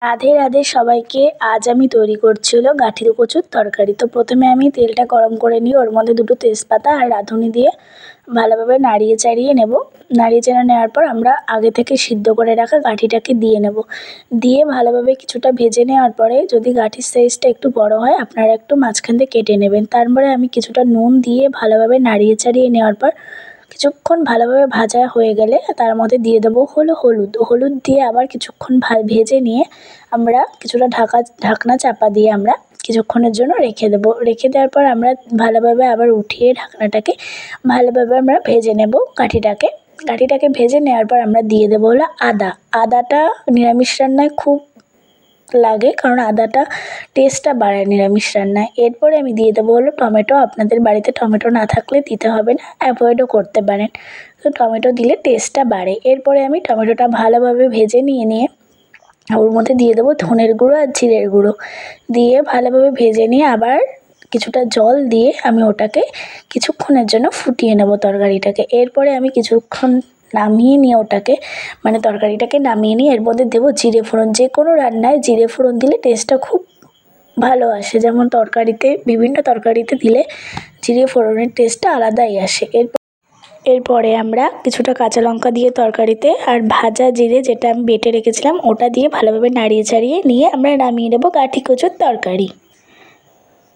রাধে রাধে সবাইকে। আজ আমি তৈরি করছি হলো গাঠির কচুর তরকারি। তো প্রথমে আমি তেলটা গরম করে নিয়ে ওর মধ্যে দুটো তেজপাতা আর রাঁধুনি দিয়ে ভালোভাবে নাড়িয়ে চাড়িয়ে নেব। নাড়িয়ে চাড়িয়ে নেওয়ার পর আমরা আগে থেকে সিদ্ধ করে রাখা গাঠিটাকে দিয়ে নেব। দিয়ে ভালোভাবে কিছুটা ভেজে নেওয়ার পরে যদি গাঠির সাইজটা একটু বড় হয় আপনারা একটু মাঝখান দিয়ে কেটে নেবেন। তারপরে আমি কিছুটা নুন দিয়ে ভালোভাবে নাড়িয়ে চাড়িয়ে নেওয়ার পর কিছুক্ষণ ভালোভাবে ভাজা হয়ে গেলে তার মধ্যে দিয়ে দেবো হলো হলুদ দিয়ে আবার কিছুক্ষণ ভেজে নিয়ে আমরা কিছুটা ঢাকনা চাপা দিয়ে আমরা কিছুক্ষণের জন্য রেখে দেবো। রেখে দেওয়ার পর আমরা ভালোভাবে আবার উঠিয়ে ঢাকনাটাকে ভালোভাবে আমরা ভেজে নেব। গাঠিটাকে ভেজে নেওয়ার পর আমরা দিয়ে দেবো হলো আদাটা নিরামিষ রান্নায় খুব লাগে, কারণ আদাটা টেস্টটা বাড়ায় নিরামিষ রান্নায়। এরপরে আমি দিয়ে দেবো হলো টমেটো। আপনাদের বাড়িতে টমেটো না থাকলে দিতে হবে না, অ্যাভয়েডও করতে পারেন। তো টমেটো দিলে টেস্টটা বাড়ে। এরপরে আমি টমেটোটা ভালোভাবে ভেজে নিয়ে ওর মধ্যে দিয়ে দেবো ধনের গুঁড়ো আর জিরের গুঁড়ো দিয়ে ভালোভাবে ভেজে নিয়ে আবার কিছুটা জল দিয়ে আমি ওটাকে কিছুক্ষণের জন্য ফুটিয়ে নেব তরকারিটাকে। এরপরে আমি কিছুক্ষণ নামিয়ে নিয়ে ওটাকে তরকারিটাকে নামিয়ে নিয়ে এর মধ্যে দেবো জিরে ফোড়ন। যে কোনো রান্নায় জিরে ফোড়ন দিলে টেস্টটা খুব ভালো আসে, যেমন বিভিন্ন তরকারিতে দিলে জিরে ফোড়নের টেস্টটা আলাদাই আসে। এরপরে আমরা কিছুটা কাঁচা লঙ্কা দিয়ে তরকারিতে আর ভাজা জিরে যেটা আমি বেটে রেখেছিলাম ওটা দিয়ে ভালোভাবে নাড়িয়ে চাড়িয়ে নিয়ে আমরা নামিয়ে নেব গাঠি কচুর তরকারি।